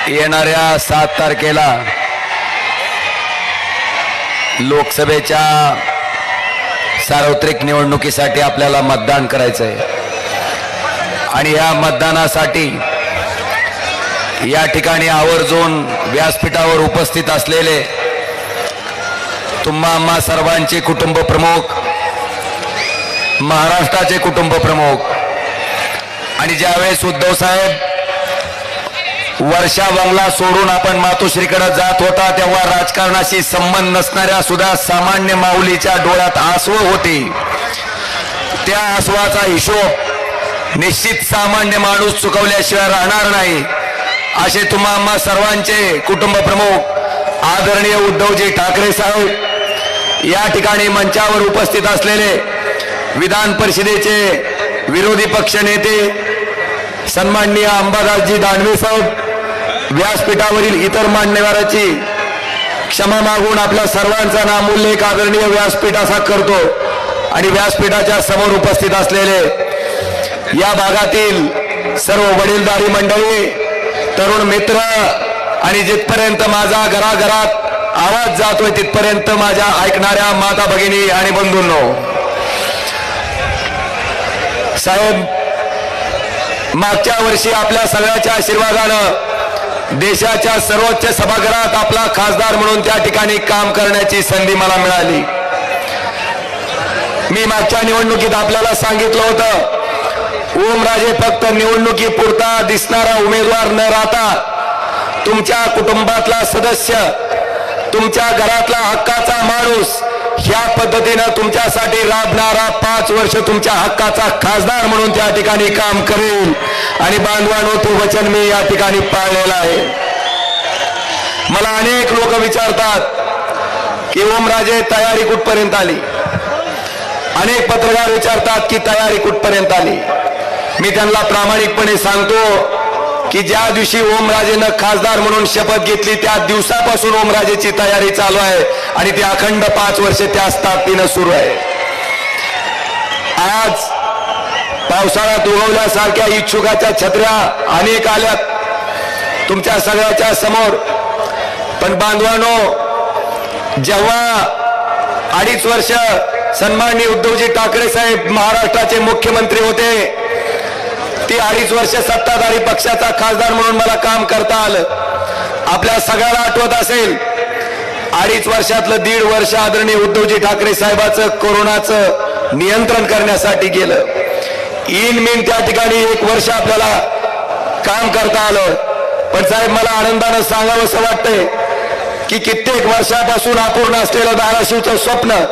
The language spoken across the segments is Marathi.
येणाऱ्या 7 तारखेला लोकसभेच्या सार्वत्रिक निवडणुकीसाठी आपल्याला मतदान करायचं आहे आणि या मतदानासाठी या ठिकाणी आवर्जून व्यासपीठावर उपस्थित असलेले तुम्हा आम्हा सर्वांचे कुटुंब प्रमुख, महाराष्ट्राचे कुटुंब प्रमुख आणि ज्यावेळेस उद्धव साहेब वर्षा बंगला सोडून आपण मातोश्रीकडे जात होता तेव्हा राजकारणाशी संबंध नसणाऱ्या सुद्धा सामान्य माऊलीच्या डोळ्यात आसू होते. त्या आसवाचा हिशोब निश्चित सामान्य माणूस चुकवल्याशिवाय राहणार नाही असे तुम्हा आम्हा सर्वांचे कुटुंब प्रमुख आदरणीय उद्धवजी ठाकरे साहेब, या ठिकाणी मंचावर उपस्थित असलेले विधान परिषदेचे विरोधी पक्ष नेते सन्माननीय अंबादासजी दानवे साहेब, व्यासपीठावरील इतर मान्यवरांची क्षमा मागून आपल्या सर्वांचा नामोल्लेख आदरणीय व्यासपीठाचा करतो आणि व्यासपीठाच्या समोर उपस्थित असलेले या भागातील सर्व वडीलधारी मंडळी, तरुण मित्र आणि जिथपर्यंत माझा घराघरात आवाज जातोय तिथपर्यंत माझ्या ऐकणाऱ्या माता भगिनी आणि बंधूंनो, साहेब मागच्या वर्षी आपल्या सगळ्याच्या आशीर्वादानं देशाच्या सर्वोच्च सभागृहात आपला खासदार म्हणून त्या ठिकाणी काम करण्याची संधी मला मिळाली. मी मागच्या निवडणुकीत आपल्याला सांगितलं होतं, ओमराजे फक्त निवडणुकीपुरता दिसणारा उमेदवार न राहता तुमच्या कुटुंबातला सदस्य, तुमच्या घरातला हक्काचा माणूस, ह्या पद्धतीनं तुमच्यासाठी राबणारा 5 वर्ष तुमच्या हक्काचा खासदार म्हणून त्या ठिकाणी काम करेल आणि बांधवांनो ते वचन मी या ठिकाणी पाळलेलं आहे. मला अनेक लोक विचारतात की ओमराजे तयारी कुठपर्यंत आली, अनेक पत्रकार विचारतात की तयारी कुठपर्यंत आली. मी त्यांना प्रामाणिकपणे सांगतो की ज्या दिवशी ओमराजेनं खासदार म्हणून शपथ घेतली त्या दिवसापासून ओमराजेची तयारी चालू आहे आणि ती अखंड 5 वर्ष त्याच ताकदीनं सुरू आहे. आज पावसाळ्यात उगवल्यासारख्या इच्छुकाच्या छत्र्या अनेक आल्यात तुमच्या सगळ्याच्या समोर, पण बांधवांनो जेव्हा 2.5 वर्ष सन्माननीय उद्धवजी ठाकरे साहेब महाराष्ट्राचे मुख्यमंत्री होते, ती 2.5 वर्ष सत्ताधारी पक्षाचा खासदार म्हणून मला काम करता आलं. आपल्या सगळ्याला आठवत असेल 2.5 वर्षातलं 1.5 वर्ष आदरणीय उद्धवजी ठाकरे साहेबांचं कोरोनाचं नियंत्रण करण्यासाठी गेलं. इन त्या ठिकाणी 1 वर्ष आपल्याला काम करता आलं. पण साहेब मला आनंदानं सांगावं असं वाटतंय की कित्येक वर्षापासून अपूर्ण असलेलं धाराशिवचं स्वप्न,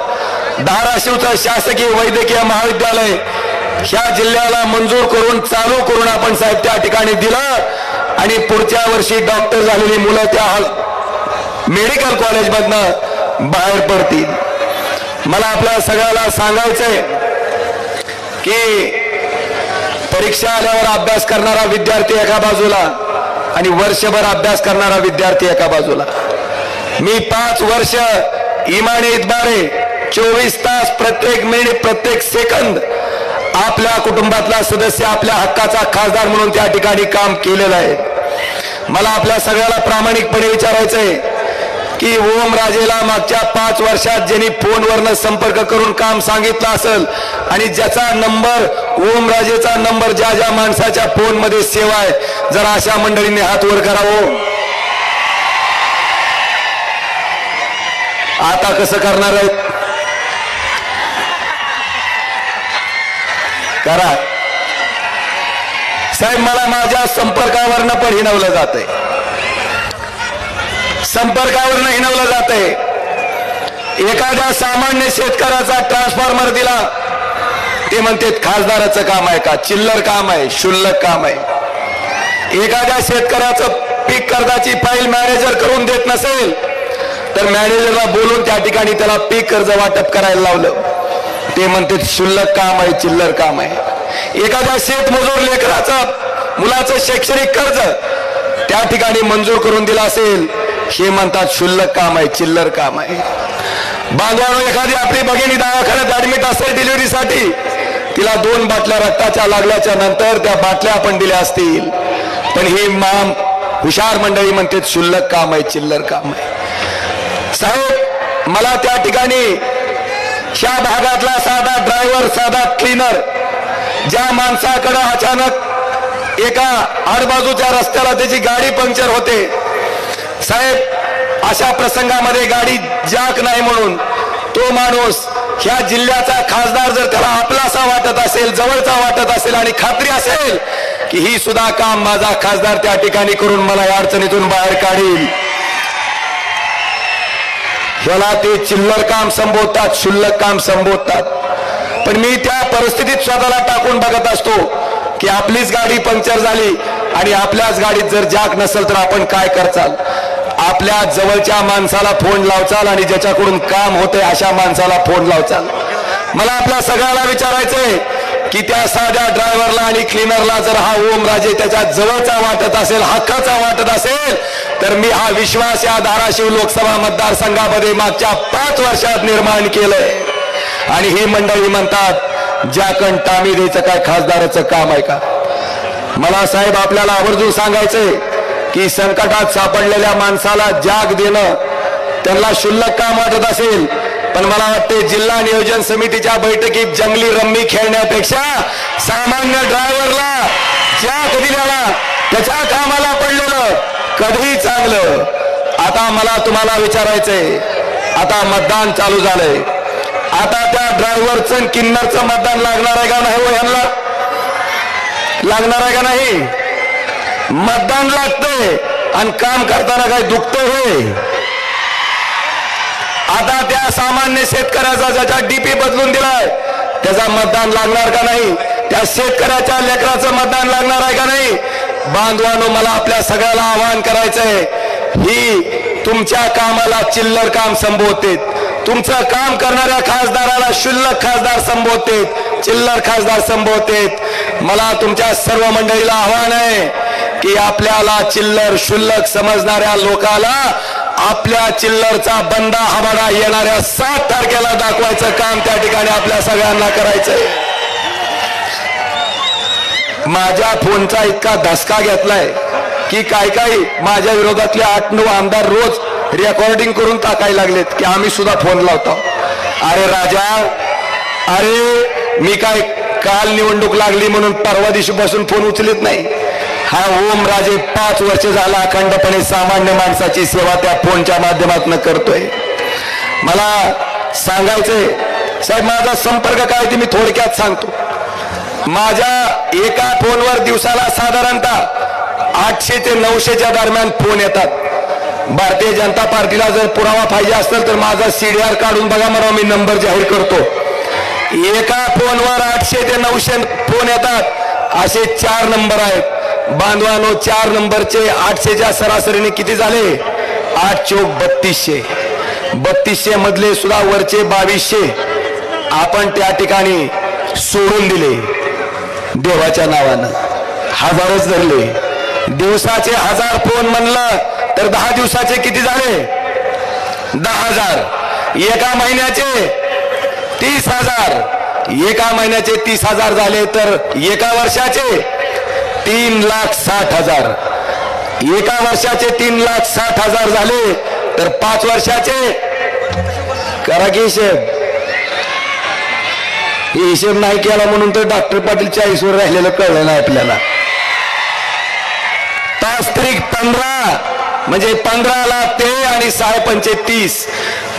धाराशिवचं शासकीय वैद्यकीय महाविद्यालय ह्या जिल्ह्याला मंजूर करून चालू करून आपण साहेब त्या ठिकाणी दिलं आणि पुढच्या वर्षी डॉक्टर झालेली मुलं त्या मेडिकल कॉलेजमधनं बाहेर पडतील. मला आपल्या सगळ्याला सांगायचंय की परीक्षा आल्यावर अभ्यास करणारा विद्यार्थी एका बाजूला आणि वर्षभर अभ्यास करणारा विद्यार्थी एका बाजूला. मी 5 वर्ष इमाने इतबारे 24 तास प्रत्येक मिनिट प्रत्येक सेकंद आपल्या कुटुंबातला सदस्य, आपल्या हक्काचा खासदार म्हणून त्या ठिकाणी काम केलेलं आहे. मला आपल्या सगळ्याला प्रामाणिकपणे विचारायचंय की ओमराजेला मागच्या 5 वर्षात ज्यांनी फोनवरनं संपर्क करून काम सांगितलं असेल आणि ज्याचा नंबर, ओमराजेचा नंबर ज्या ज्या माणसाच्या फोनमध्ये सेवा आहे, जरा अशा मंडळींनी हात वर करावं. आता कसं करणार आहेत करा साहेब. मला माझ्या संपर्कावरनं पण हिनवलं जातंय, संपर्कावरनं हिनवलं जातंय. एखाद्या सामान्य शेतकऱ्याचा ट्रान्सफॉर्मर दिला ते म्हणतात खासदाराचं काम आहे का, चिल्लर काम आहे, क्षुल्लक काम आहे. एखाद्या शेतकऱ्याचं पीक कर्जाची फाईल मॅनेजर करून देत नसेल तर मॅनेजरला बोलून त्या ठिकाणी त्याला पीक कर्ज वाटप करायला लावलं, ते म्हणते क्षुल्लक काम आहे, चिल्लर काम आहे. एखाद्या शेतमजूर लेकराचं मुलाचं शैक्षणिक कर्ज त्या ठिकाणी मंजूर करून दिला असेल, हे म्हणतात क्षुल्लक काम आहे, चिल्लर काम आहे. बांधवांनो, एखादी आपली भगिनी दवाखान्यात ऍडमिट असेल डिलिव्हरीसाठी, तिला 2 बाटल्या रक्ताच्या लागल्याच्या नंतर त्या बाटल्या आपण दिल्या असतील, पण ही हुशार मंडळी म्हणते क्षुल्लक काम आहे, चिल्लर काम आहे. साहेब मला त्या ठिकाणी ह्या भागातला साधा ड्रायव्हर, साधा क्लीनर, ज्या माणसाकडे अचानक एका आडबाजूच्या रस्त्याला त्याची गाडी पंक्चर होते, साहेब अशा प्रसंगामध्ये गाडी जाक नाही म्हणून तो माणूस ह्या जिल्ह्याचा खासदार जर त्याला आपलासा वाटत असेल, जवळचा वाटत असेल आणि खात्री असेल की ही सुद्धा काम माझा खासदार त्या ठिकाणी करून मला या अडचणीतून बाहेर काढील, ह्याला ते चिल्लर काम संबोधतात, क्षुल्लक काम संबोधतात. पण मी त्या परिस्थितीत स्वतःला टाकून बघत असतो की आपलीच गाडी पंक्चर झाली आणि आपल्याच गाडीत जर जाक नसेल तर आपण काय करचाल? आपल्या जवळच्या माणसाला फोन लावचाल आणि ज्याच्याकडून काम होते अशा माणसाला फोन लावचाल. मला आपल्या सगळ्याला विचारायचंय की त्या साध्या ड्रायव्हरला आणि क्लीनरला जर हा ओमराजे त्याच्या जवळचा वाटत असेल, हक्काचा वाटत असेल, तर मी हा विश्वास या धाराशिव लोकसभा मतदारसंघामध्ये मागच्या 5 वर्षात निर्माण केलंय. आणि ही मंडळी म्हणतात ज्याकण टामी द्यायचं काय खासदाराचं काम आहे का? मला साहेब आपल्याला आवर्जून सांगायचंय की संकटात सापडलेल्या माणसाला जाग देणं त्यांना क्षुल्लक काम वाटत असेल, पण मला वाटते जिल्हा नियोजन समितीच्या बैठकीत जंगली रम्मी खेळण्यापेक्षा सामान्य ड्रायव्हरला जाग दिल्याला त्याच्या कामाला पडलेलं कधी चांगलं. आता मला तुम्हाला विचारायचंय, आता मतदान चालू झालंय, आता त्या ड्रायव्हरचं किन्नरचं मतदान लागणार आहे का नाही? ह्यांना लागणार आहे का नाही? मतदान लागतंय आणि काम करताना काय दुखतंय होय? आता त्या सामान्य शेतकऱ्याचा ज्याचा डीपी बदलून दिलाय त्याचा मतदान लागणार का नाही? त्या शेतकऱ्याच्या लेकराचं मतदान लागणार आहे का नाही? बांधवांनो मला आपल्या सगळ्याला आवाहन करायचंय, ही तुमच्या कामाला चिल्लर काम संबोधते, तुमचं काम करणाऱ्या खासदाराला क्षुल्लक खासदार संबोधते, चिल्लर खासदार संबोधते. मला तुमच्या सर्व मंडळीला आव्हान आहे की आपल्याला चिल्लर क्षुल्लक समजणाऱ्या लोकाला आपल्या चिल्लरचा बंदा हवाडा येणाऱ्या 7 तारखेला दाखवायचं काम त्या ठिकाणी आपल्या सगळ्यांना करायचंय. माझ्या फोनचा इतका धसका घेतलाय की काय माझ्या विरोधातले 8-9 आमदार रोज रेकॉर्डिंग करून टाकायला लागलेत की आम्ही सुद्धा फोन लावतो. अरे राजा, अरे मी काय काल निवडणूक लागली म्हणून परवा दिवशी बसून फोन उचलत नाही. हा ओमराजे 5 वर्ष झाला अखंडपणे सामान्य माणसाची सेवा त्या फोनच्या माध्यमातून करतोय. मला सांगायचंय साहेब, माझा संपर्क काय ते मी थोडक्यात सांगतो. माझ्या एका फोनवर दिवसाला साधारणतः 800 ते 900च्या दरम्यान फोन येतात. भारतीय जनता पार्टीला जर पुरावा पाहिजे असेल तर माझा सीडीआर काढून बघा, मला मी नंबर जाहीर करतो. एका फोनवर 800 ते 900 फोन येतात. असे 4 नंबर आहेत. बांधवानो 4 नंबरचे 800च्या सरासरीने किती झाले? 8 चौक 3200. 3200 मधले सुद्धा वरचे 2200 आपण त्या ठिकाणी सोडून दिले देवाच्या नावानं. हजारच धरले. दिवसाचे 1000 फोन म्हणलं तर 10 दिवसाचे किती झाले? 10,000. एका महिन्याचे 30,000. एका महिन्याचे 30,000 झाले तर एका वर्षाचे 3,60,000. एका वर्षाचे 3,60,000 झाले तर 5 वर्षाचे करा की हिशेब. हिशेब नाही केला म्हणून तर डॉक्टर पाटील 40 वर राहिलेलं कळलं नाही आपल्याला. तास त्रिक 15 म्हणजे 15 लाख ते आणि 6 30.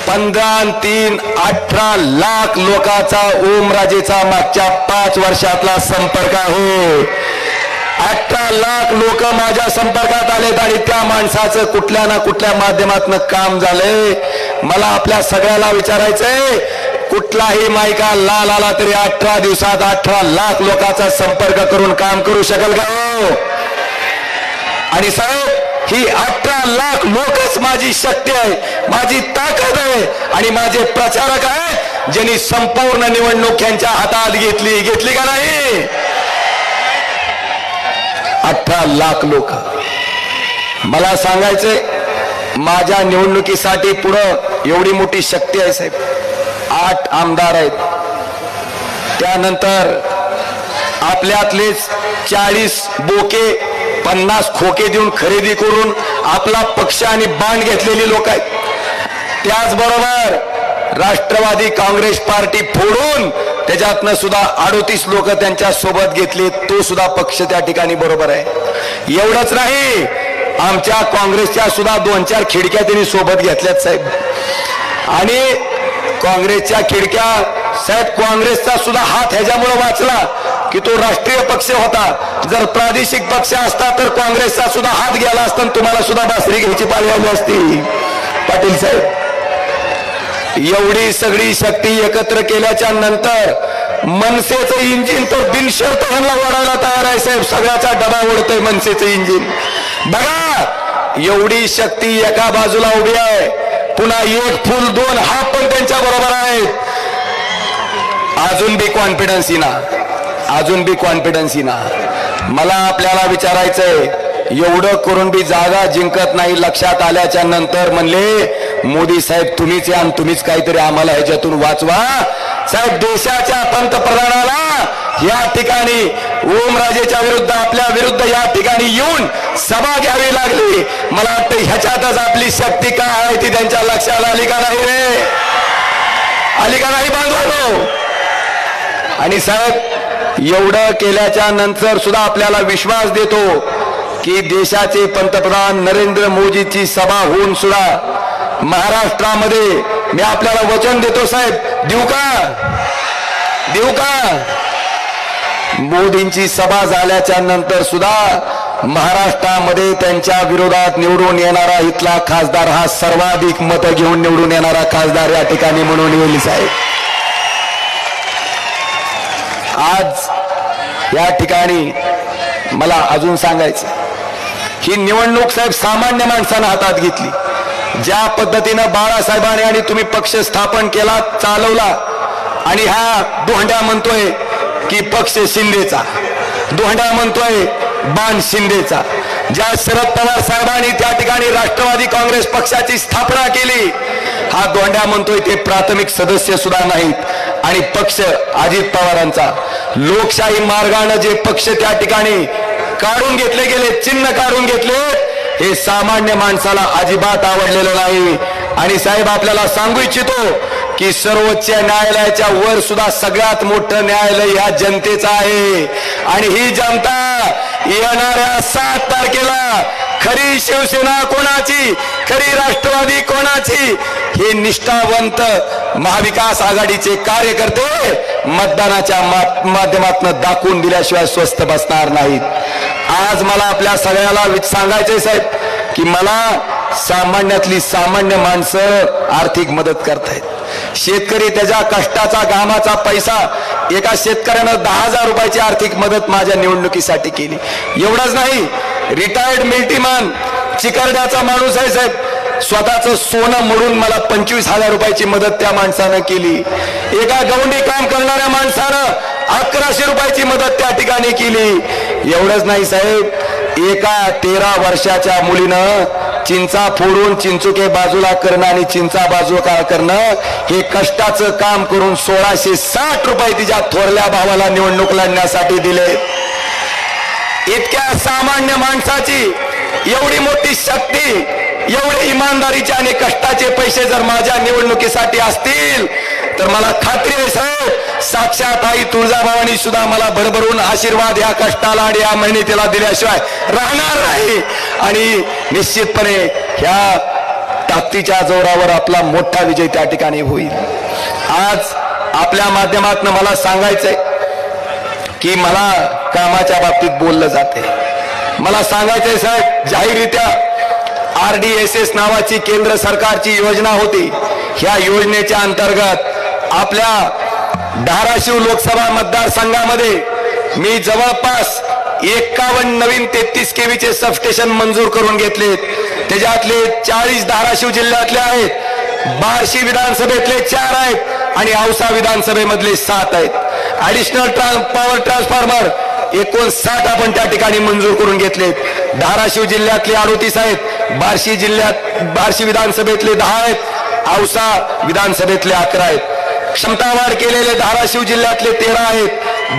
15 आणि 3 18 लाख लोकांचा ओमराजेचा मागच्या 5 वर्षातला संपर्क आहे. 18 लाख लोक माझ्या संपर्कात आलेत आणि त्या माणसाचं कुठल्या ना कुठल्या माध्यमातून काम झालंय. मला आपल्या सगळ्याला विचारायचंय, कुठलाही मायका लाल आला तरी 18 दिवसात 18 लाख लोकांचा संपर्क करून काम करू शकेल का? आणि साहेब ही 18 लाख लोकच माझी शक्ती आहे, माझी ताकद आहे आणि माझे प्रचारक आहेत ज्यांनी संपूर्ण निवडणूक यांच्या हातात घेतली का नाही? 18 लाख लोक. मला सांगायचंय माझ्या निवडणुकीसाठी पुढं एवढी मोठी शक्ती आहे साहेब. 8 आमदार आहेत. त्यानंतर आपल्यातलेच 40 बोके 50 खोके देऊन खरेदी करून आपला पक्ष आणि बाण घेतलेली लोक आहेत. त्याचबरोबर राष्ट्रवादी काँग्रेस पार्टी फोडून त्याच्यातनं सुद्धा 38 लोक त्यांच्या सोबत घेतले. तो सुद्धा पक्ष त्या ठिकाणी बरोबर आहे. एवढंच नाही, आमच्या काँग्रेसच्या सुद्धा 2-4 खिडक्या त्यांनी सोबत घेतल्यात साहेब. आणि काँग्रेसच्या खिडक्या साहेब, काँग्रेसचा सुद्धा हात ह्याच्यामुळे वाचला की तो राष्ट्रीय पक्ष होता. जर प्रादेशिक पक्ष असता तर काँग्रेसचा सुद्धा हात गेला असता, तुम्हाला सुद्धा बासरी घ्यायची पाळी आली असती. पाटील साहेब, एवढी सगळी शक्ती एकत्र केल्याच्या नंतर मनसेचं इंजिन तर बिनशर्त ह्यांना ओढायला तयार आहे साहेब. सगळ्याचा डबा ओढतोय मनसेचं इंजिन. बघा, एवढी शक्ती एका बाजूला उभी आहे, पुन्हा 1 फूल 2 हात पण त्यांच्या बरोबर आहेत. अजून बी कॉन्फिडन्स ना, अजून बी कॉन्फिडन्स ना. मला आपल्याला विचारायचंय, एवढं करून बी जागा जिंकत नाही. लक्षात आल्याच्या नंतर म्हणले मोदी साहेब तुम्हीच या आणि तुम्हीच काहीतरी आम्हाला ह्याच्यातून वाचवा. साहेब, देशाच्या पंतप्रधानाला या ठिकाणी ओमराजेच्या विरुद्ध, आपल्या विरुद्ध या ठिकाणी येऊन सभा घ्यावी लागली. मला वाटतं ह्याच्यातच आपली शक्ती काय आहे ती त्यांच्या लक्षात आली का नाही रे? आली का नाही बांधवांनो? आणि साहेब, एवढं केल्याच्या नंतर सुद्धा आपल्याला विश्वास देतो की देशाचे पंतप्रधान नरेंद्र मोदीची सभा होऊन सुद्धा महाराष्ट्रामध्ये मी आपल्याला वचन देतो साहेब, देऊ का? मोदींची सभा झाल्याच्या नंतर सुद्धा महाराष्ट्रामध्ये त्यांच्या विरोधात निवडून येणारा इथला खासदार हा सर्वाधिक मतं घेऊन निवडून येणारा खासदार या ठिकाणी म्हणून येईल साहेब. आज या ठिकाणी मला अजून सांगायचं, ही निवडणूक साहेब सामान्य माणसानं हातात घेतली. ज्या पद्धतीनं बाळासाहेबांनी आणि तुम्ही पक्ष स्थापन केला, चालवला, आणि हा दोंड्या म्हणतोय की पक्ष शिंदेचा, दोंड्या म्हणतोय बाण शिंदेचा. ज्या शरद पवार साहेबांनी त्या ठिकाणी राष्ट्रवादी काँग्रेस पक्षाची स्थापना केली, हा दोंड्या म्हणतोय ते प्राथमिक सदस्य सुद्धा नाहीत आणि पक्ष अजित पवारांचा. लोकशाही मार्गाने जे पक्ष त्या ठिकाणी काढून घेतले गेले, चिन्ह काढून घेतले, हे सामान्य माणसाला अजिबात आवडलेलं नाही. आणि साहेब, आपल्याला सांगू इच्छितो की सर्वोच्च न्यायालयाच्या वर सुद्धा सगळ्यात मोठं न्यायालय ह्या जनतेचं आहे. आणि ही जनता येणाऱ्या 7 तारखेला खरी शिवसेना कोणाची, खरी राष्ट्रवादी कोणाची, हे निष्ठावंत महाविकास आघाडीचे कार्यकर्ते मतदानाच्या माध्यमातून दाखवून दिल्याशिवाय स्वस्थ बसणार नाहीत. आज मला आपल्या सगळ्याला सांगायचंय साहेब की मला सामान्यातली सामान्य माणसं आर्थिक मदत करतायत. शेतकरी त्याच्या कष्टाचा घामाचा पैसा, एका शेतकऱ्यानं 10,000 रुपयाची आर्थिक मदत माझ्या निवडणुकीसाठी केली. एवढंच नाही, रिटायर्ड मिलिटरीमॅन चिकरड्याचा माणूस आहे साहेब, स्वतःचं सोनं मोडून मला 25,000 रुपयाची मदत त्या माणसानं केली. एका गवंडी काम करणाऱ्या माणसानं 1100 रुपयाची मदत त्या ठिकाणी केली. एवढंच नाही साहेब, एका 13 वर्षाच्या मुलीनं चिंचा फोडून चिंचुके बाजूला करणं आणि चिंचा बाजूला करणं हे कष्टाचं काम करून 1660 रुपये तिच्या थोरल्या भावाला निवडणूक लढण्यासाठी दिले. इतक्या सामान्य माणसाची एवढी मोठी शक्ती, एवढे इमानदारीचे आणि कष्टाचे पैसे जर माझ्या निवडणुकीसाठी असतील तर मला खात्री आहे साहेब, साक्षात आई तुळजाभवानी सुद्धा मला भरभरून आशीर्वाद या कष्टाला आणि या मेहनतीला दिल्याशिवाय राहणार नाही. आणि निश्चितपणे ह्या ताकदीच्या जोरावर आपला मोठा विजय त्या ठिकाणी होईल. आज आपल्या माध्यमातून मला सांगायचंय की मला कामाच्या बाबतीत बोललं जाते. मला सांगायचंय साहेब, जाहीररित्या RDSS नावाची केंद्र सरकारची योजना होती. ह्या योजनेच्या अंतर्गत आपल्या धाराशिव लोकसभा मतदारसंघामध्ये मी जवळपास 51 नवीन 33 केवीचे सबस्टेशन मंजूर करून घेतलेत. त्याच्यातले 40 धाराशिव जिल्ह्यातले आहेत, बार्शी विधानसभेतले 4 आहेत आणि औसा विधानसभेमधले 7 आहेत. ऍडिशनल पॉवर ट्रान्सफॉर्मर 59 आपण त्या ठिकाणी मंजूर करून घेतलेत. धाराशिव जिल्ह्यातले 38 आहेत, बार्शी विधानसभेतले 10 आहेत, औसा विधानसभेतले 11 आहेत. क्षमता वाढ केलेले धाराशिव जिल्ह्यातले 13 आहेत,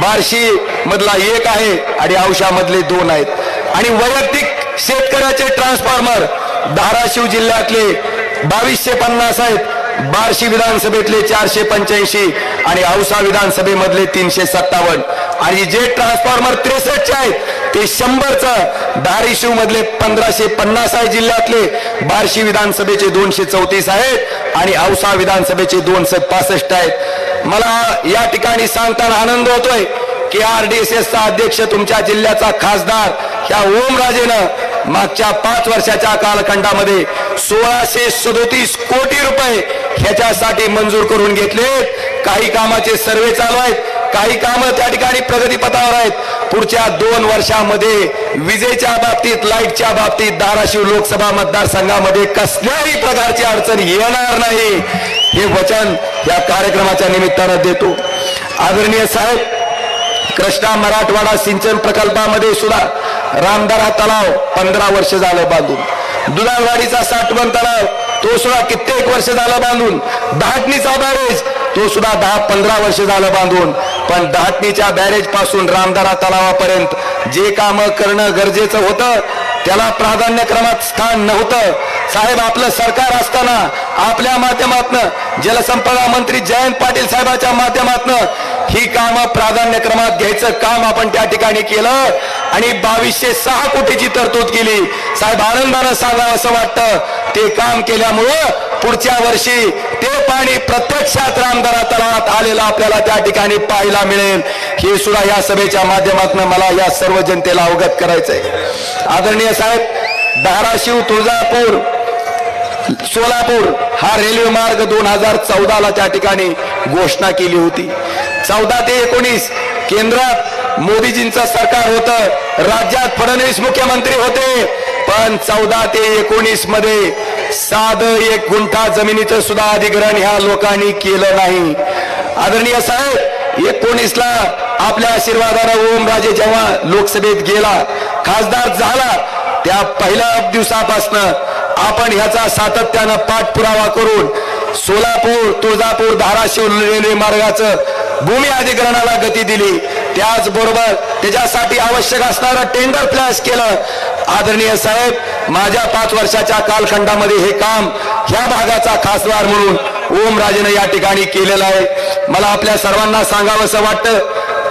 बार्शी मधला 1 आहे आणि औसा मधले 2 आहेत. आणि वैयक्तिक शेतकऱ्याचे ट्रान्सफॉर्मर धाराशिव जिल्ह्यातले 2250 आहेत, बार्शी विधानसभेतले 485 आणि औसा विधानसभेमधले 357 आणि जे ट्रान्सफॉर्मर 63 आहेत ते 100चं धाराशिव मधले 1550 आहे जिल्ह्यातले, बार्शी विधानसभेचे 234 आहेत आणि औसा विधानसभेचे 265 आहेत. मला या ठिकाणी सांगताना आनंद होतोय की RDSS चा अध्यक्ष तुमच्या जिल्ह्याचा खासदार ह्या ओमराजेनं मागच्या 5 वर्षाच्या कालखंडामध्ये 1637 कोटी रुपये ह्याच्यासाठी मंजूर करून घेतले. काही कामाचे सर्वे चालू आहेत, काही कामं त्या ठिकाणी प्रगतीपथावर आहेत. पुढच्या 2 वर्षामध्ये विजेच्या बाबतीत, लाईटच्या बाबतीत धाराशिव लोकसभा मतदारसंघामध्ये कसल्याही प्रकारची अडचण येणार नाही हे वचन या कार्यक्रमाच्या निमित्तानं देतो. आदरणीय साहेब, कृष्णा मराठवाडा सिंचन प्रकल्पामध्ये सुद्धा रामदारा तलाव 15 वर्ष झालं बांधून, दुधाळवाडीचा साठवण तलाव तो सुद्धा कित्येक वर्ष झालं बांधून, धाटणीचा बॅरेज तो सुद्धा 10-15 वर्ष झालं बांधून. पण धाटणीच्या बॅरेज पासून रामदारा तलावापर्यंत जे काम करणं गरजेचं होतं त्याला प्राधान्यक्रमात स्थान नव्हतं. साहेब, आपलं सरकार असताना आपल्या माध्यमातून जलसंपदा मंत्री जयंत पाटील साहेबांच्या माध्यमातून ही कामं प्राधान्यक्रमात घ्यायचं काम आपण त्या ठिकाणी केलं आणि 2206 कोटीची तरतूद केली. साहेब, आनंदानं सांगावं असं वाटतं, ते काम केल्यामुळं पुढच्या वर्षी ते पाणी प्रत्यक्षात रामदारा तलावात आलेलं आपल्याला त्या ठिकाणी पाहायला मिळेल. हे सुद्धा या सभेच्या माध्यमातून मला या सर्व जनतेला अवगत करायचंय. आदरणीय साहेब, धाराशिव, तुळजापूर, सोलापूर हा रेल्वे मार्ग 2014ला त्या ठिकाणी घोषणा केली होती. 14 ते 19 केंद्रात मोदीजींचं सरकार होतं, राज्यात फडणवीस मुख्यमंत्री होते. पण 14 ते 19 मध्ये साधं 1 गुंठा जमिनीचं सुद्धा अधिग्रहण ह्या लोकांनी केलं नाही. आदरणीय साहेब, 19ला आपल्या आशीर्वादानं ओमराजे जेव्हा लोकसभेत गेला, खासदार झाला, त्या पहिल्या दिवसापासनं आपण ह्याचा सातत्यानं पाठपुरावा करून सोलापूर, तुळजापूर, धाराशिव रेल्वे मार्गाचं भूमी अधिग्रहणाला गती दिली. त्याचबरोबर त्याच्यासाठी आवश्यक असणारं टेंडर फ्लॅश केलं. आदरणीय साहेब, माझ्या 5 वर्षाच्या कालखंडामध्ये हे काम ह्या भागाचा खासदार म्हणून ओमराजेनं या ठिकाणी केलेलं आहे. मला आपल्या सर्वांना सांगावंसं वाटतं,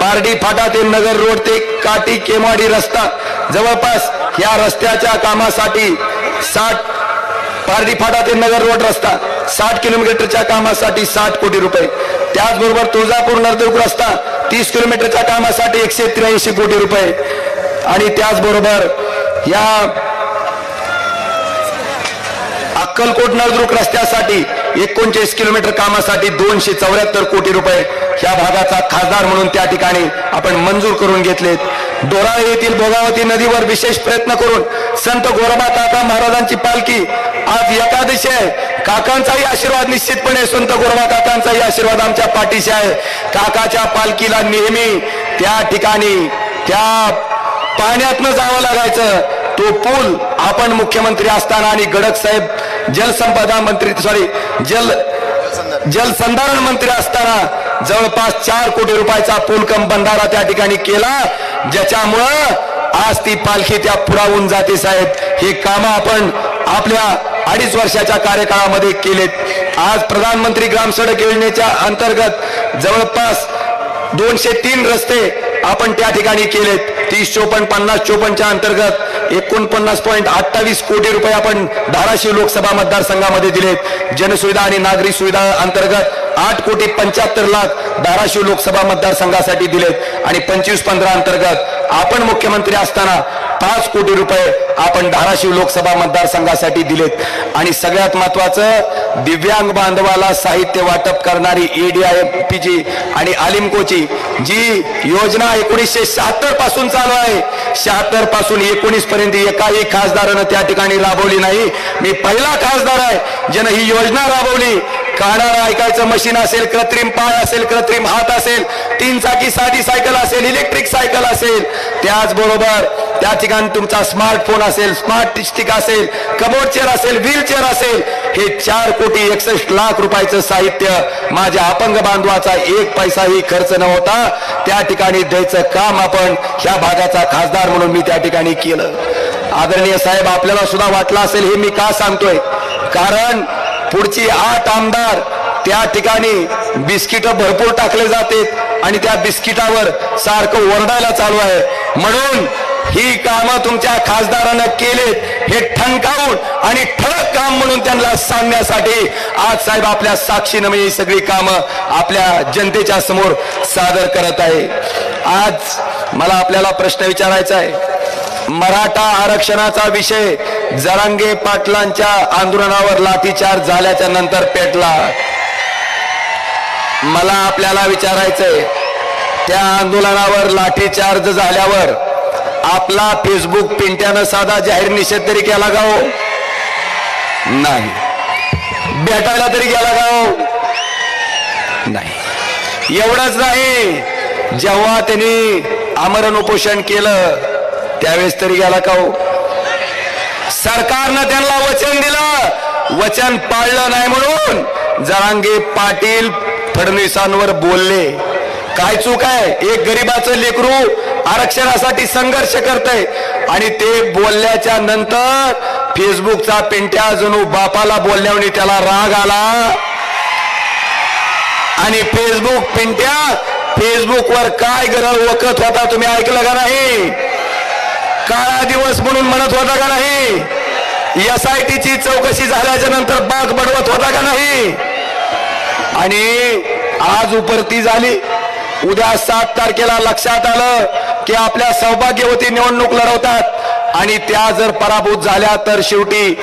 पारडी फाटा ते नगर रोड ते काटी केमाडी रस्ता, जवळपास या रस्त्याच्या कामासाठी पारडी फाटा ते नगर रोड रस्ता 60 किलोमीटरच्या कामासाठी 60 कोटी रुपये. त्याचबरोबर तुळजापूर नरदुर्ग रस्ता 30 किलोमीटरच्या कामासाठी 183 कोटी रुपये आणि त्याचबरोबर या अक्कलकोट नळदुर्ग रस्त्यासाठी 39 किलोमीटर कामासाठी 274 कोटी रुपये ह्या भागाचा खासदार म्हणून त्या ठिकाणी आपण मंजूर करून घेतलेत. डोराळे येथील भोगावती नदीवर विशेष प्रयत्न करून संत गोरोबा काका महाराजांची पालखी आज एकादशी आहे. काकांचाही आशीर्वाद निश्चितपणे, संत गोरोबा काकांचाही आशीर्वाद आमच्या पाठीशी आहे. काकाच्या पालखीला नेहमी त्या ठिकाणी त्या पाण्यातनं जावं लागायचं. तो पूल आपण मुख्यमंत्री असताना आणि गडक साहेब जलसंपदा मंत्री जलसंधारण मंत्री असताना जवळपास 4 कोटी रुपयाचा पूल कम बंधारा त्या ठिकाणी केला, ज्याच्यामुळं आज ती पालखी त्या पुरावून जाते. साहेब, हे काम आपण आपल्या 2.5 वर्षाच्या कार्यकाळामध्ये केलेत. आज प्रधानमंत्री ग्राम सडक योजनेच्या अंतर्गत जवळपास 203 रस्ते आपण त्या ठिकाणी केलेत. 30-54-50-54च्या अंतर्गत 49.28 कोटी रुपये आपण धाराशिव लोकसभा मतदारसंघामध्ये दिलेत. जनसुविधा आणि नागरी सुविधा अंतर्गत 8,75,00,000 धाराशिव लोकसभा मतदारसंघासाठी दिलेत आणि 25-15 अंतर्गत आपण मुख्यमंत्री असताना 5 कोटी रुपये आपण धाराशिव लोकसभा मतदारसंघासाठी दिलेत. आणि सगळ्यात महत्वाचं, दिव्यांग बांधवाला साहित्य वाटप करणारी ADIPची आणि आलिमकोची जी योजना 1976 पासून चालू आहे, 76 पासून 19 पर्यंत एकाही खासदारानं त्या ठिकाणी राबवली नाही. मी पहिला खासदार आहे ज्यानं ही योजना राबवली. कानाला ऐकायचं मशीन असेल, कृत्रिम पाय असेल, कृत्रिम हात असेल, 3 चाकी साधी सायकल असेल, इलेक्ट्रिक सायकल असेल, त्याचबरोबर त्या ठिकाणी तुमचा स्मार्टफोन असेल, स्मार्ट स्टिक असेल, कमोड चेअर असेल, व्हील चेअर असेल, हे 4,61,00,000 रुपयाचं साहित्य माझ्या अपंग बांधवाचा 1 पैसाही खर्च न होता त्या ठिकाणी द्यायचं काम आपण ह्या भागाचा खासदार म्हणून मी त्या ठिकाणी केलं. आदरणीय साहेब, आपल्याला सुद्धा वाटलं असेल हे मी का सांगतोय, कारण पुढची 8 आमदार त्या ठिकाणी बिस्किट भरपूर टाकले जाते आणि त्या बिस्किटावर सारखं ओरडायला चालू आहे. म्हणून ही कामं तुमच्या खासदारानं केलेत हे ठणकावून आणि ठळक काम म्हणून त्यांना सांगण्यासाठी आज साहेब आपल्या साक्षीनं मी ही सगळी कामं आपल्या जनतेच्या समोर सादर करत आहे. आज मला आपल्याला प्रश्न विचारायचा आहे. मराठा आरक्षणाचा विषय जरांगे पाटलांच्या आंदोलनावर लाठीचार्ज झाल्याच्या नंतर पेटला. मला आपल्याला विचारायचंय, त्या आंदोलनावर लाठीचार्ज झाल्यावर आपला फेसबुक पिंट्यानं साधा जाहीर निषेध तरी केला का हो? नाही. भेटायला तरी गेला का हो? नाही. एवढंच नाही, जेव्हा त्यांनी आमरण उपोषण केलं त्यावेळेस तरी गेला का हो? सरकारनं त्यांना वचन दिलं, वचन पाळलं नाही म्हणून जरांगे पाटील फडणवीसांवर बोलले. काय चूक आहे? एक गरीबाचं लेकरू आरक्षणासाठी संघर्ष करतंय आणि ते बोलल्याच्या नंतर फेसबुकचा पिंट्या जणू बापाला बोलल्याने त्याला राग आला आणि फेसबुक पिंट्या फेसबुकवर काय गरळ वकत होता तुम्ही ऐकलं का नाही? काळा दिवस म्हणून म्हणत होता का नाही? SITची चौकशी झाल्याच्या नंतर बाग बडवत होता का नाही? आणि आज उपरती झाली. उद्या 7 तारखेला लक्षात आलं की आपल्या सौभाग्यवती निवडणूक लढवतात आणि त्या जर पराभूत झाल्या तर शेवटी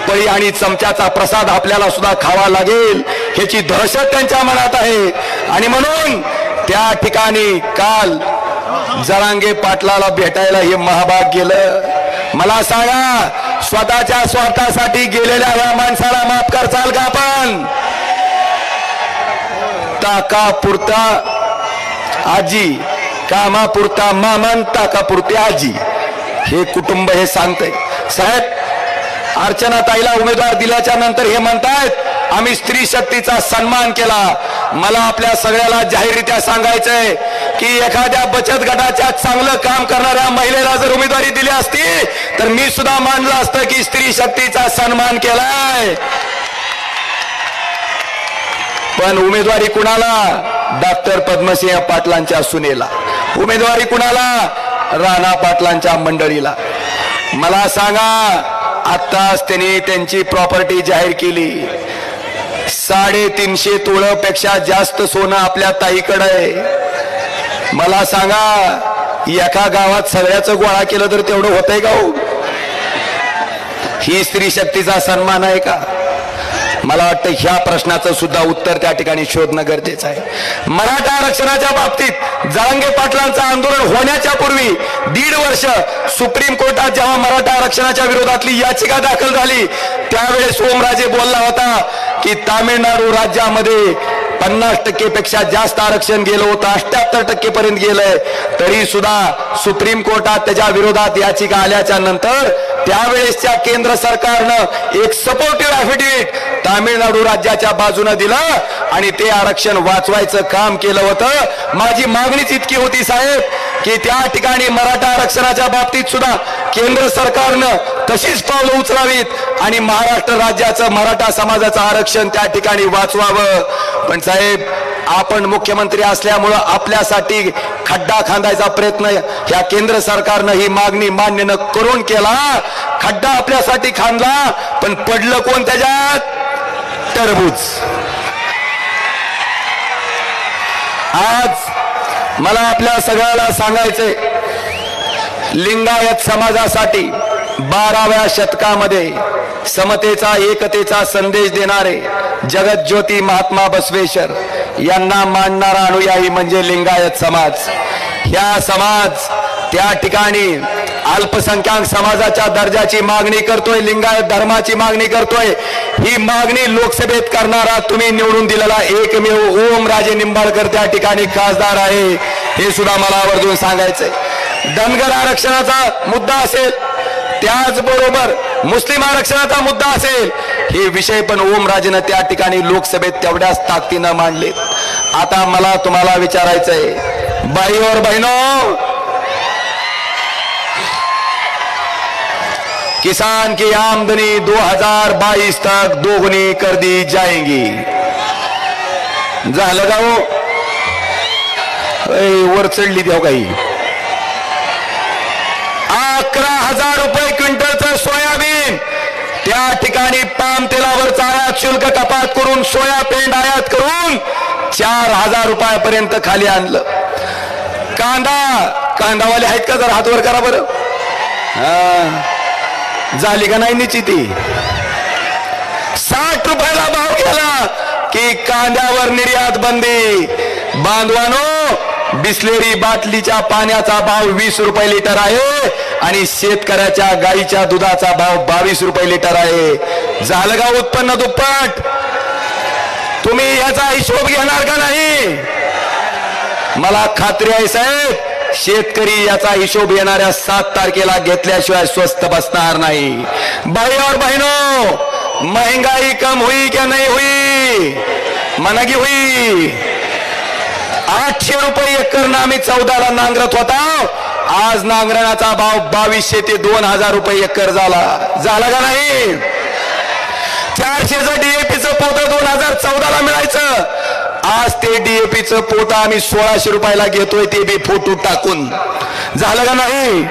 पळी आणि चमच्याचा प्रसाद आपल्याला सुद्धा खावा लागेल ह्याची दहशत त्यांच्या मनात आहे. आणि म्हणून त्या ठिकाणी काल जरांगे पाटलाला भेटायला हे महाभाग गेलं. मला सांगा, स्वतःच्या स्वार्थासाठी गेलेल्या या माणसाला माफ करचाल का आपण? ताकापुरता आजी, कामापुरता मामन, ताकापुरते आजी, हे कुटुंब हे सांगतंय. साहेब, अर्चना ताईला उमेदवार दिल्याच्या नंतर हे म्हणतायत आम्ही स्त्री शक्तीचा सन्मान केला. मला आपल्या सगळ्याला जाहीररित्या सांगायचंय की एखाद्या बचत गटाच्या चांगलं काम करणाऱ्या महिलेला जर उमेदवारी दिली असती तर मी सुद्धा मानलं असतं की स्त्री शक्तीचा सन्मान केलाय. पण उमेदवारी कुणाला? डॉक्टर पद्मसिंह पाटलांच्या सुनेला. उमेदवारी कुणाला? राणा पाटलांच्या मंडळीला. मला सांगा, आत्ताच त्यांनी त्यांची प्रॉपर्टी जाहीर केली. 350 तोळ्यापेक्षा जास्त सोनं आपल्या ताईकडे आहे. मला सांगा, एका गावात सगळ्याचं गोळा केलं तर तेवढं होतंय का हो? ही स्त्री शक्तीचा सन्मान आहे का? मला वाटतं ह्या प्रश्नाचं सुद्धा उत्तर त्या ठिकाणी शोधणं गरजेचं आहे. मराठा आरक्षणाच्या बाबतीत जरांगे पाटलांचं आंदोलन होण्याच्या पूर्वी 1.5 वर्ष सुप्रीम कोर्टात जेव्हा मराठा आरक्षणाच्या विरोधातली याचिका दाखल झाली त्यावेळेस ओमराजे बोलला होता की तामिळनाडू राज्यामध्ये 50% पेक्षा जास्त आरक्षण गेलं होतं, 78% पर्यंत गेलंय. तरी सुद्धा सुप्रीम कोर्टात त्याच्या विरोधात याचिका आल्याच्या नंतर त्यावेळेसच्या केंद्र सरकारनं एक सपोर्टिव्ह ॲफिडेव्हिट तामिळनाडू राज्याच्या बाजूने दिलं आणि ते आरक्षण वाचवायचं काम केलं होतं. माझी मागणीच इतकी होती साहेब की त्या ठिकाणी मराठा आरक्षणाच्या बाबतीत सुद्धा केंद्र सरकारनं तशीच पावलं उचलावीत आणि महाराष्ट्र राज्याचं मराठा समाजाचं आरक्षण त्या ठिकाणी वाचवावं. पण साहेब, आपण मुख्यमंत्री असल्यामुळं आपल्यासाठी खड्डा खांदायचा प्रयत्न ह्या केंद्र सरकारनं ही मागणी मान्य न करून केला. खड्डा आपल्यासाठी खांदला, पण पडलं कोण त्याच्यात? टरबूज. आज मला आपल्या सगळ्याला सांगायचंय, लिंगायत समाजासाठी 12व्या शतकामध्ये समतेचा एकतेचा संदेश देणारे जगज्योती महात्मा बसवेश्वर यांना मानणारा अनुयायी म्हणजे लिंगायत समाज. ह्या समाज त्या ठिकाणी अल्पसंख्याक समाजाच्या दर्जाची मागणी करतोय, लिंगायत धर्माची मागणी करतोय. ही मागणी लोकसभेत करणारा तुम्ही निवडून दिलेला एकमेव ओमराजे निंबाळकर त्या ठिकाणी खासदार आहे, हे सुद्धा मला आवर्जून सांगायचंय. धनगर आरक्षणाचा मुद्दा असेल, त्याचबरोबर मुस्लिम आरक्षणाचा मुद्दा असेल, हे विषय पण ओमराजेनं त्या ठिकाणी लोकसभेत तेवढ्याच ताकदीनं मांडले. आता मला तुम्हाला विचारायचंय, भाई और बहनों, किसान की आमदनी 2022 तक दोगुनी कर दी जाएगी. झालं का हो? वर चढली देव काही. 11,000 रुपये क्विंटलचं सोयाबीन त्या ठिकाणी पाम तेलावरचा आयात शुल्क कपात करून सोया पेंड आयात करून 4,000 रुपयापर्यंत खाली आणलं. कांदावाले आहेत का? जर हातवर करा बरं. झाली का नाही निश्चिती? 60 रुपयाला भाव गेला की कांद्यावर निर्यात बंदी. बांधवानो, बिस्लेरी बाटलीच्या पाण्याचा भाव 20 रुपये लिटर आहे आणि शेतकऱ्याच्या गाईच्या दुधाचा भाव 22 रुपये लिटर आहे. झालं का उत्पन्न दुप्पट? तुम्ही याचा हिशोब घेणार का नाही? मला खात्री आहे साहेब, शेतकरी याचा हिशोब येणाऱ्या 7 तारखेला घेतल्याशिवाय स्वस्त बसणार नाही. भाई और बहनों, महंगाई कम हुई क्या नहीं हुई? मना की हुई. 800 रुपये एकरनं आम्ही 14ला नांगरत होता, आज नांगरणाचा भाव 2200 ते 2000 रुपये एकर झाला. झाला का नाही? 400चं डीएपीचं पोतं 2014ला मिळायचं, आज ते डीएपीचं पोतं आम्ही 1600 रुपयाला घेतोय, ते बी फोटो टाकून. झालं का नाही?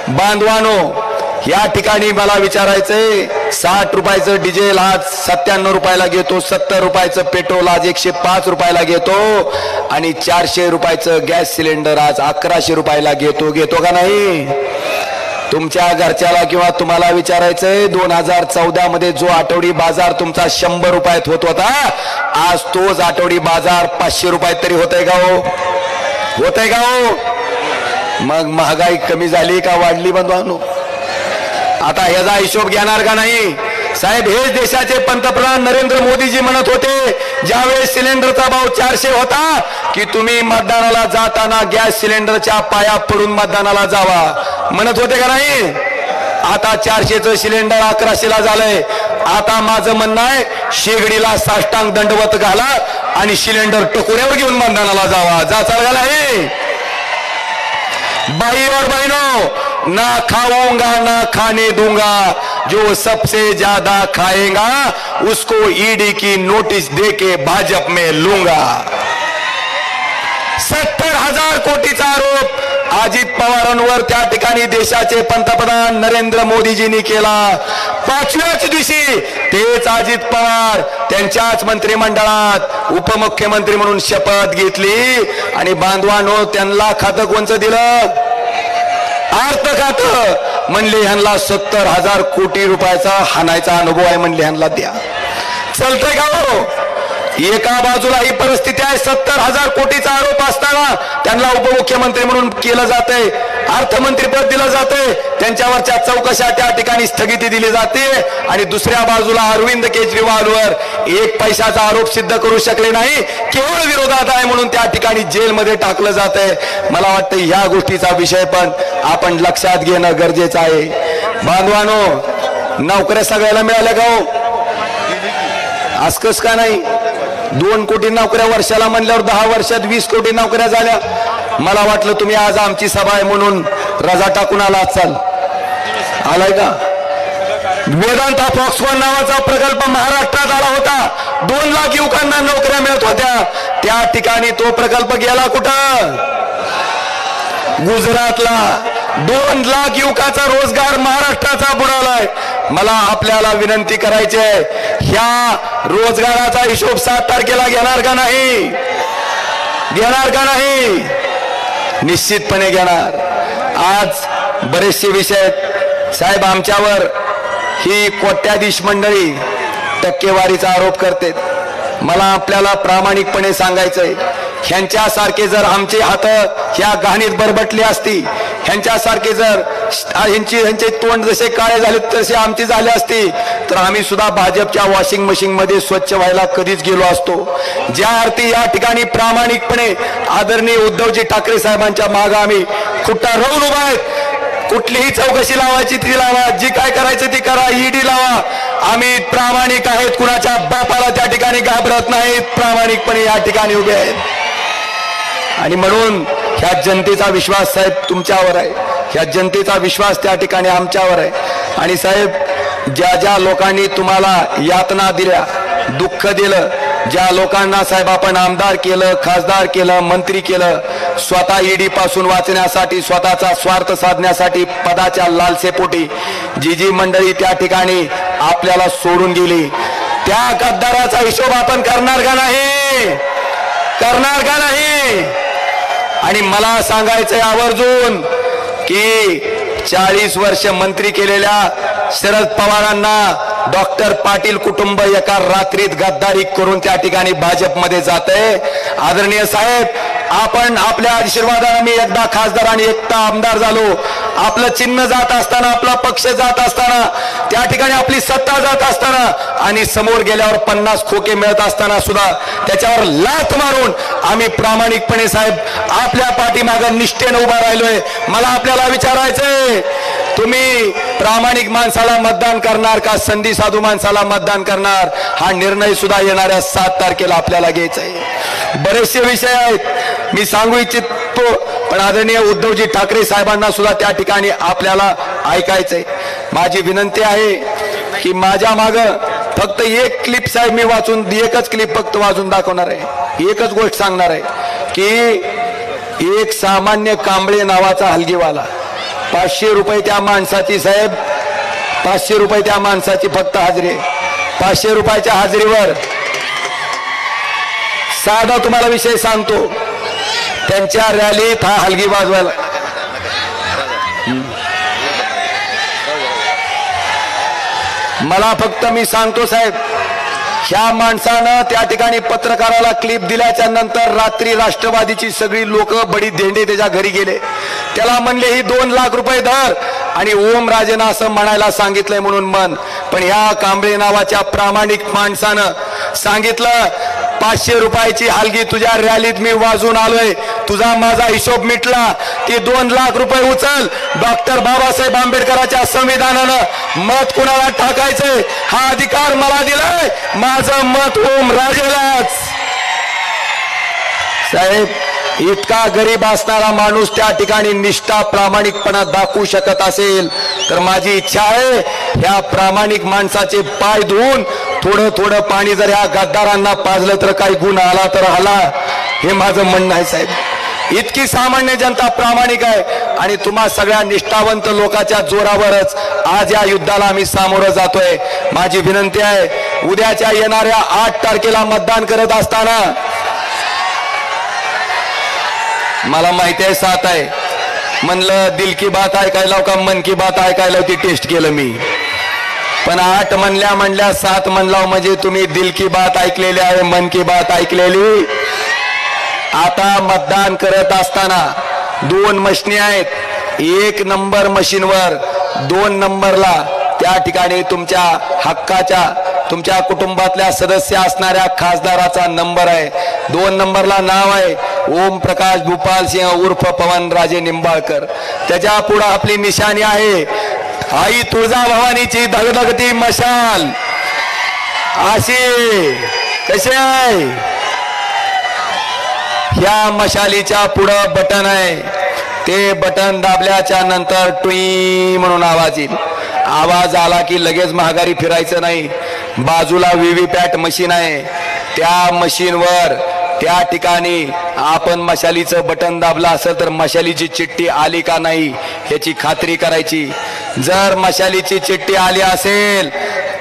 बांधवानो, या ठिकाणी मला विचारायचंय, 60 रुपयाचं डिझेल आज 97 रुपयाला घेतो, 70 रुपयाचं पेट्रोल आज 105 रुपयाला घेतो आणि 400 रुपयाचं गॅस सिलेंडर आज 1100 रुपयाला घेतो का नाही? तुमच्या घरच्याला किंवा तुम्हाला विचारायचंय, 2014 मध्ये जो आठवडी बाजार तुमचा 100 रुपयात होत होता, आज तोच आठवडी बाजार 500 रुपयात तरी होतय का हो? होतय का हो? मग महागाई कमी झाली का वाढली बंधवांनो? आता ह्याचा हिशोब घेणार का नाही? साहेब, हेच देशाचे पंतप्रधान नरेंद्र मोदीजी म्हणत होते, ज्यावेळेस सिलेंडरचा भाव 400 होता की तुम्ही मतदानाला जाताना गॅस सिलेंडरच्या पाया पडून मतदानाला जावा, म्हणत होते का नाही? आता 400चं सिलेंडर 1100ला झालंय. आता माझं म्हणणं आहे, शेगडीला साष्टांग दंडवत घाला आणि सिलेंडर टकोऱ्यावर घेऊन मतदानाला जावा. जाचाल का नाही? भाई और बहनों, ना खाऊंगा ना खाने दूंगा, जो सबसे ज्यादा खाएगा उसको ईडी की नोटिस देके भाजप में लूंगा. 70,000 कोटीचा आरोप अजित पवारांवर त्या ठिकाणी देशाचे पंतप्रधान नरेंद्र मोदीजींनी केला. 5व्याच दिवशी तेच अजित पवार त्यांच्याच मंत्रिमंडळात उपमुख्यमंत्री म्हणून शपथ घेतली आणि बांधवांनो, त्यांना खातं कोणचं दिलं? अर्थ खातं. म्हणले ह्यांना 70,000 कोटी रुपयाचा हाणायचा अनुभव आहे, म्हणले ह्यांना द्या. चलतंय का हो? एका बाजूला ही परिस्थिती आहे, 70,000 कोटीचा आरोप असताना त्यांना उपमुख्यमंत्री म्हणून केलं जातंय, अर्थमंत्रीपद दिलं जातंय, त्यांच्यावरच्या चौकशा त्या ठिकाणी स्थगिती दिली जाते आणि दुसऱ्या बाजूला अरविंद केजरीवालवर 1 पैशाचा आरोप सिद्ध करू शकले नाही, केवळ विरोधात आहे म्हणून त्या ठिकाणी जेलमध्ये टाकलं जातंय. मला वाटतं ह्या गोष्टीचा विषय पण आपण लक्षात घेणं गरजेचं आहे. बांधवानो, नोकऱ्या सगळ्याला मिळाल्या का हो? आजकस का नाही? 2 कोटी नोकऱ्या वर्षाला म्हणल्यावर 10 वर्षात 20 कोटी नोकऱ्या झाल्या. मला वाटलं तुम्ही आज आमची सभा आहे म्हणून रजा टाकून आला असाल. आलाय का? वेदांता फॉक्सकॉन नावाचा प्रकल्प महाराष्ट्रात आला होता, 2 लाख युवकांना नोकऱ्या मिळत होत्या. त्या ठिकाणी तो प्रकल्प गेला कुठं? गुजरातला. 2 लाख युवकाचा रोजगार महाराष्ट्राचा बुडालाय. मला आपल्याला विनंती करायची आहे, ह्या रोजगाराचा हिशोब 7 तारखेला घेणार का नाही? घेणार का नाही? निश्चितपणे घेणार. आज बरेचसे विषय साहेब आमच्यावर ही कोट्याधीश मंडळी टक्केवारीचा आरोप करते. मला आपल्याला प्रामाणिकपणे सांगायचंय, ह्यांच्यासारखे जर आमचे हात ह्या घाणीत बरबटले असती, ह्यांच्यासारखे जर ह्यांचे तोंड जसे काळे झाले तसे आमचे झाले असते, तर आम्ही सुद्धा भाजपच्या वॉशिंग मशीन मध्ये स्वच्छ व्हायला कधीच गेलो असतो. ज्या अर्थी या ठिकाणी प्रामाणिकपणे आदरणीय उद्धवजी ठाकरे साहेबांच्या मागे आम्ही खुट्टा राहून उभा आहेत. कुठलीही चौकशी लावायची ती लावा, जी काय करायचं ती करा, ईडी लावा. आम्ही प्रामाणिक आहेत, कुणाच्या बापाला त्या ठिकाणी घाबरत नाहीत, प्रामाणिकपणे या ठिकाणी उभे आहेत. आणि म्हणून ह्या जनतेचा विश्वास साहेब तुमच्यावर आहे, ह्या जनतेचा विश्वास त्या ठिकाणी आमच्यावर आहे. आणि साहेब ज्या ज्या लोकांनी तुम्हाला यातना दिल्या, दुःख दिलं, ज्या लोकांना साहेब आपण आमदार केलं, खासदार केलं, मंत्री केलं, स्वतः ईडी पासून वाचण्यासाठी, स्वतःचा स्वार्थ साधण्यासाठी, पदाच्या लालसेपोटी जी जी मंडळी त्या ठिकाणी आपल्याला सोडून गेली, त्या गद्दाराचा हिशोब आपण करणार का नाही? करणार का नाही? आणि मला सांगायचंय आवर्जून की 40 वर्ष मंत्री केलेल्या शरद पवारांना डॉक्टर पाटील कुटुंब एका रात्रीत गद्दारी करून त्या ठिकाणी भाजपमध्ये जातंय. आदरणीय साहेब, आपण आपल्या आशीर्वादाने मी एकदा खासदार आणि एकदा आमदार झालो. आपलं चिन्ह जात असताना, आपला पक्ष जात असताना, त्या ठिकाणी आपली सत्ता जात असताना आणि समोर गेल्यावर 50 खोके मिळत असताना सुद्धा त्याच्यावर लाथ मारून आम्ही प्रामाणिकपणे साहेब आपल्या पाठीमागे निष्ठेने उभा राहिलोय. मला आपल्याला विचारायचंय, तुम्ही प्रामाणिक माणसाला मतदान करणार का संधी साधू माणसाला मतदान करणार? हा निर्णय सुद्धा येणाऱ्या 7 तारखेला आपल्याला घ्यायचा आहे. बरेचसे विषय आहेत मी सांगू इच्छितो, पण आदरणीय उद्धवजी ठाकरे साहेबांना सुद्धा त्या ठिकाणी आपल्याला ऐकायचंय. माझी विनंती आहे की माझ्या माग फक्त एक क्लिप साहेब मी वाचून, एकच क्लिप फक्त वाचून दाखवणार आहे. एकच गोष्ट सांगणार आहे की एक सामान्य कांबळे नावाचा हलगीवाला, 500 रुपये त्या माणसाची साहेब, 500 रुपये त्या माणसाची फक्त हाजरी आहे. 500 रुपयाच्या हाजरीवर साधा तुम्हाला विषय सांगतो, त्यांच्या रॅलीत हा हलगी वाजवायला, मला फक्त मी सांगतो साहेब, ह्या माणसानं त्या ठिकाणी पत्रकाराला क्लिप दिल्याच्या नंतर रात्री राष्ट्रवादीची सगळी लोक बडी धेंडे त्याच्या घरी गेले. त्याला म्हणले ही 2 लाख रुपये धर आणि ओम राजेनं असं म्हणायला सांगितलंय म्हणून मन. पण ह्या कांबळे नावाच्या प्रामाणिक माणसानं सांगितलं 500 रुपयाची हलगी तुझ्या रॅलीत मी वाजून आलोय, तुझा माझा हिशोब मिटला, ती 2 लाख रुपये उचल. डॉक्टर बाबासाहेब आंबेडकरांच्या संविधानानं मत कुणाला टाकायचंय हा अधिकार मला दिलाय, माझं मत ओम राजेलाच. साहेब, इतका गरीब असणारा माणूस त्या ठिकाणी निष्ठा प्रामाणिकपणा दाखवू शकत असेल तर माझी इच्छा आहे ह्या प्रामाणिक माणसाचे पाय धुवून थोडं थोडं पाणी जर ह्या गद्दारांना पाजलं तर काही गुण आला तर आला, हे माझं म्हणणं आहे साहेब. इतकी सामान्य जनता प्रामाणिक आहे आणि तुम्हा सगळ्या निष्ठावंत लोकांच्या जोरावरच आज या युद्धाला आम्ही सामोरं जातोय. माझी विनंती आहे, उद्याच्या येणाऱ्या 8 तारखेला मतदान करत असताना, मला माहिती आहे 7 आहे म्हणलं दिल की बात ऐकायला का मन की बात ऐकायला ती टेस्ट केलं मी, पण 8 म्हणल्या 7 म्हणला म्हणजे तुम्ही दिल की बात ऐकलेली आहे, मन की बात ऐकलेली. आता मतदान करत असताना 2 मशिनी आहेत. 1 नंबर मशीनवर 2 नंबरला त्या ठिकाणी तुमच्या हक्काच्या, तुमच्या कुटुंबातल्या सदस्य असणाऱ्या खासदाराचा नंबर आहे. 2 नंबरला नाव आहे ओम प्रकाश भूपाल सिंह उर्फ पवन राजे निंबाळकर. त्याच्या पुढे आपली निशाणी आहे आई तुळजाभवानीची धगधगती मशाल. अशी कशी आहे, ह्या मशालीच्या पुढं बटन आहे, ते बटन दाबल्याच्या नंतर टुई म्हणून आवाज येईल. आवाज आला की लगेच महागारी फिरायचं नाही. बाजूला व्हीव्हीपॅट मशीन आहे, त्या मशीनवर त्या ठिकाणी आपण मशालीचं बटन दाबलं असेल तर मशालीची चिठ्ठी आली का नाही याची खात्री करायची. जर मशालीची चिठ्ठी आली असेल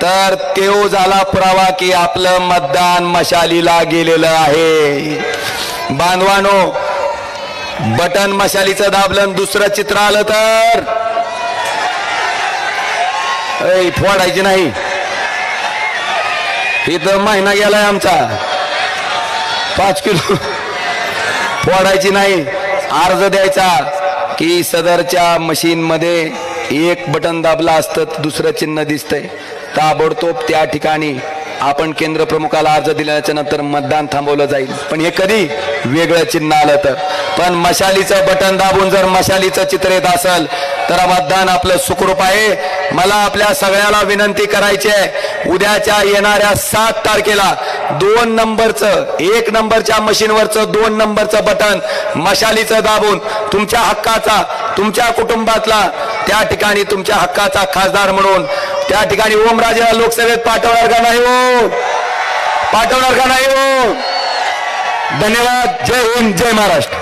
तर तो झाला पुरावा की आपलं मतदान मशालीला गेलेलं आहे. बांधवानो, बटन मशालीचं दाबलं दुसरं चित्र आलं तर फोडायची नाही. इथं महिना गेलाय आमचा 5 किलो फोडायची नाही, अर्ज द्यायचा की सदरच्या मशीन मध्ये एक बटन दाबला असतं दुसरं चिन्ह दिसतंय, ताबडतोब त्या ठिकाणी आपण केंद्र प्रमुखाला अर्ज दिल्याच्या नंतर मतदान थांबवलं जाईल. पण हे कधी वेगळं चिन्ह आलं तर. पण मशालीचं बटन दाबून जर मशालीचं चित्र येत असेल तर मतदान आपलं सुखरूप आहे. मला आपल्या सगळ्याला विनंती करायची आहे, उद्याच्या येणाऱ्या 7 तारखेला 2 नंबरचं 1 नंबरच्या मशीनवरचं 2 नंबरचं बटन मशालीचं दाबून तुमच्या हक्काचा, तुमच्या कुटुंबातला त्या ठिकाणी तुमच्या हक्काचा खासदार म्हणून त्या ठिकाणी ओमराजेला लोकसभेत पाठवणार का नाही हो? पाठवणार का नाही हो? धन्यवाद. जय हिंद, जय महाराष्ट्र.